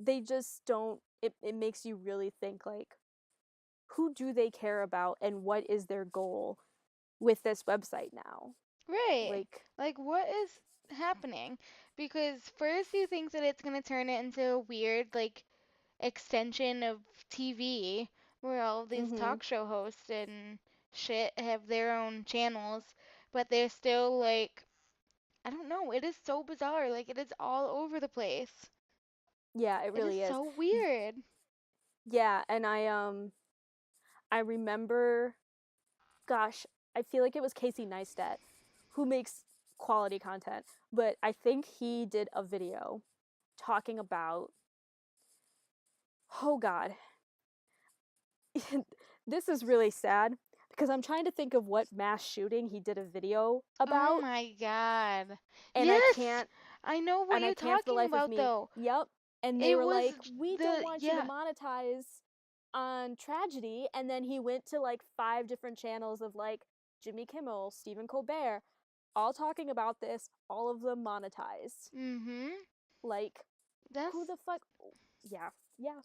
they just don't. It makes you really think like who do they care about and what is their goal with this website now? Right. Like, Like, what is happening? Because first you think that it's gonna turn it into a weird, like, extension of TV where all of these mm-hmm. talk show hosts and shit have their own channels, but they're still like, I don't know. It is so bizarre. Like it is all over the place. Yeah, it It is really is. so weird. Yeah, and I remember, gosh, I feel like it was Casey Neistat who makes quality content, but I think he did a video talking about, oh God, this is really sad because I'm trying to think of what mass shooting he did a video Oh about, my God. and I Yes, can't, I know what and I you're can't for the talking life of about me. though. Yep. And they It were was like, we don't the want you to yeah. monetize on tragedy. And then he went to like 5 different channels of like Jimmy Kimmel, Stephen Colbert, all talking about this, all of them monetized. Mhm. Like, who That's the fuck? Yeah, yeah.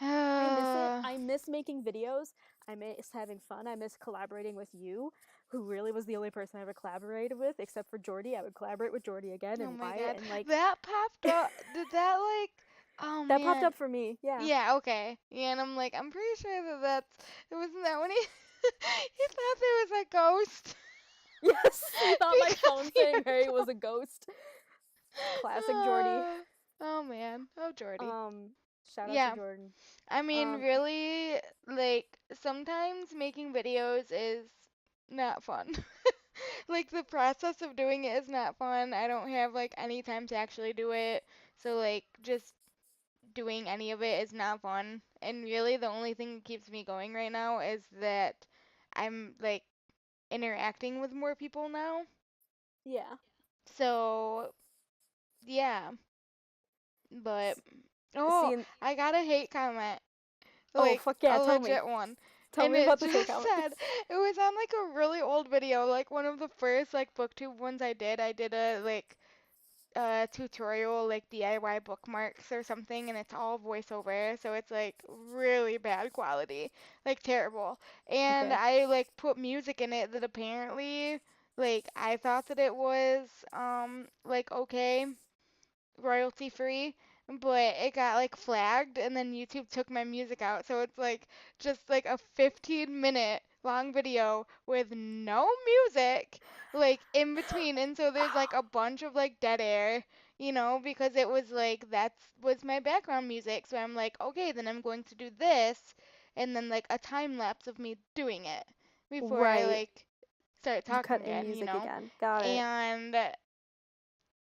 I miss it. I miss making videos. I miss having fun. I miss collaborating with you, who really was the only person I ever collaborated with, except for Jordy. I would collaborate with Jordy again Oh and my Wyatt, God. and like That popped up. Did that like oh that popped man. up for me. Yeah. Yeah, okay. Yeah, and I'm like, I'm pretty sure that that's it wasn't that when he he thought there was a ghost. Yes, he thought my Because phone he saying heard Harry so was a ghost. Classic Jordy. uh, oh man. Oh Jordy. Um, Shout out to Yeah. Jordan. I mean Um, really like sometimes making videos is not fun. Like the process of doing it is not fun. I don't have like any time to actually do it. So like just doing any of it is not fun. And really the only thing that keeps me going right now is that I'm like interacting with more people now. yeah. So yeah, but oh, See, and I got a hate comment, oh like fuck yeah, a tell me, legit one. tell And me it about the take just comment. said it was on like a really old video, like one of the first like booktube ones I did. I did a like tutorial like DIY bookmarks or something, and it's all voiceover, so it's like really bad quality, like terrible. And Okay. I like put music in it that apparently like I thought that it was like okay, royalty free, but it got like flagged and then YouTube took my music out. So it's like just like a 15-minute long video with no music like in between. And so there's like a bunch of like dead air, because it was like that's was my background music. So I'm like, okay, then I'm going to do this and then like a time lapse of me doing it before I Right. like start You cut talking in again, music again. Got it. And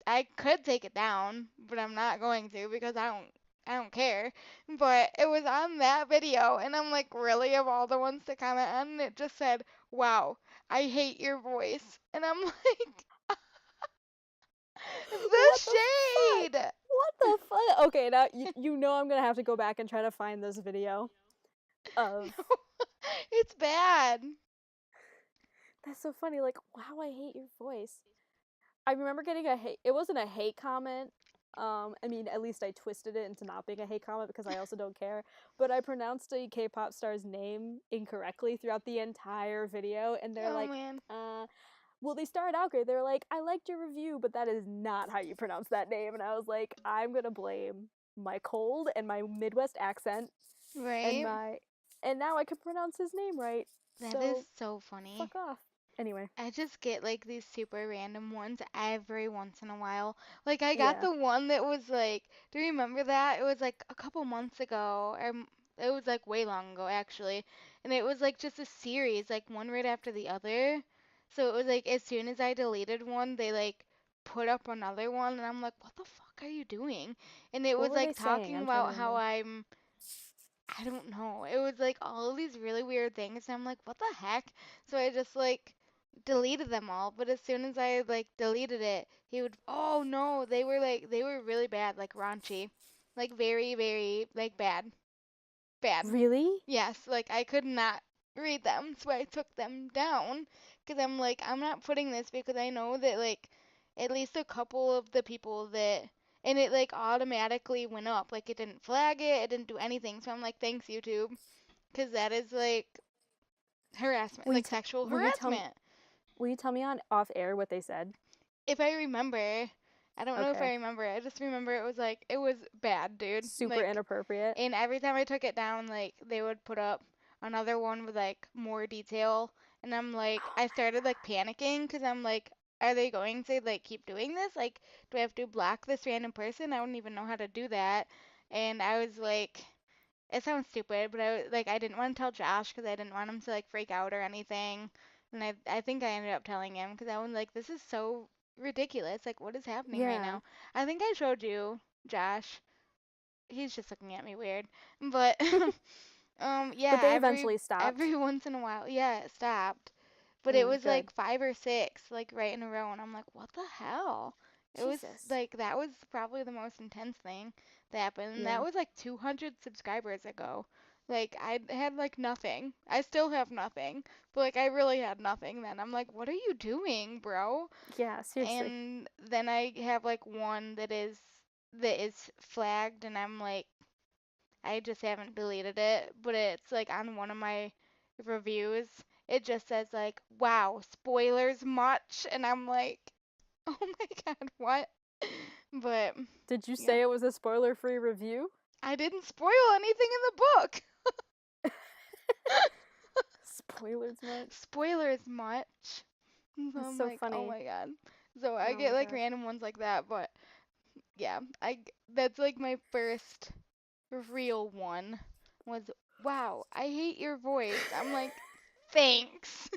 I could take it down, but I'm not going to because I don't care. But it was on that video and I'm like, really, of all the ones to comment on, and it just said, "Wow, I hate your voice." And I'm like, the What the fuck? shade. What the fuck? Okay, now you know I'm gonna have to go back and try to find this video of. It's bad. That's so funny. Like, wow, I hate your voice. I remember getting a hate. It wasn't a hate comment. I mean, at least I twisted it into not being a hate comment because I also don't care. But I pronounced a K-pop star's name incorrectly throughout the entire video, and they're Oh like, man. well, they started out great. They're like, I liked your review, but that is not how you pronounce that name. And I was like, I'm gonna blame my cold and my Midwest accent and Right? now I can pronounce his name right. That is So so funny. fuck off. Anyway, I just get like these super random ones every once in a while. Like I got yeah. the one that was like, do you remember that? It was like a couple months ago, or it was like way long ago actually. And it was like just a series, like one right after the other. So it was like as soon as I deleted one, they like put up another one, and I'm like, what the fuck are you doing? And it What was were they like saying? talking I'm trying to about how remember. I don't know. It was like all of these really weird things, and I'm like, what the heck? So I just like deleted them all. But as soon as I like deleted it, he would, oh no, they were really bad, like raunchy, like very, very like bad, bad. Really? Yes, like I could not read them, so I took them down because I'm like, I'm not putting this because I know that like at least a couple of the people that and it like automatically went up, like it didn't flag it, it didn't do anything. So I'm like, thanks YouTube, because that is like harassment, Will you like t- sexual will you tell harassment. will you tell me on off air what they said? If I remember, I don't know if I Okay. remember. I just remember it was like it was bad, dude. Super Like, inappropriate. and every time I took it down, like they would put up another one with like more detail, and I'm like, Oh I my started like panicking because I'm like, are they going to like keep doing this? Like, do I have to block this random person? I wouldn't even know how to do that. And I was like, it sounds stupid, but I didn't want to tell Josh because I didn't want him to like freak out or anything. And I think I ended up telling him because I was like, this is so ridiculous. Like, what is happening right Yeah. now? I think I showed you, Josh. He's just looking at me weird. But But yeah, they every eventually stopped. every once in a while, yeah, it stopped. But it was Good. like 5 or 6, like right in a row, and I'm like, what the hell? It was Jesus. like that was probably the most intense thing that happened. And that Yeah. was like 200 subscribers ago. Like I had like nothing. I still have nothing, but like I really had nothing then. I'm like, what are you doing, bro? Yeah, seriously. And then I have like one that is flagged, and I'm like, I just haven't deleted it, but it's like on one of my reviews. It just says like, "Wow, spoilers much," and I'm like, "Oh my God, what?" But Did you yeah, say it was a spoiler-free review? I didn't spoil anything in the book. Spoilers much? Spoilers much. So That's I'm so like, "Oh funny. my God." So I Oh get my like gosh. random ones like that, but yeah, that's like my first real one was, "Wow, I hate your voice." I'm like, "Thanks."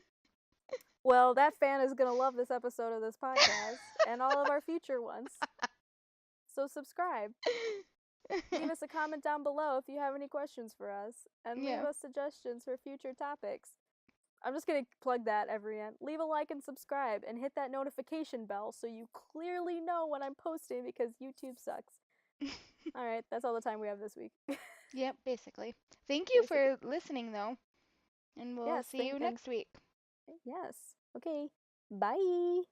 Well, that fan is going to love this episode of this podcast and all of our future ones. So subscribe. Leave us a comment down below if you have any questions for us and leave Yeah. us suggestions for future topics. I'm just going to plug that every end. Leave a like and subscribe and hit that notification bell so you clearly know when I'm posting because YouTube sucks. All right, that's all the time we have this week. Yep, basically. Thank you Basically. for listening, though, and we'll Yes, see you and next week. yes. Okay. Bye.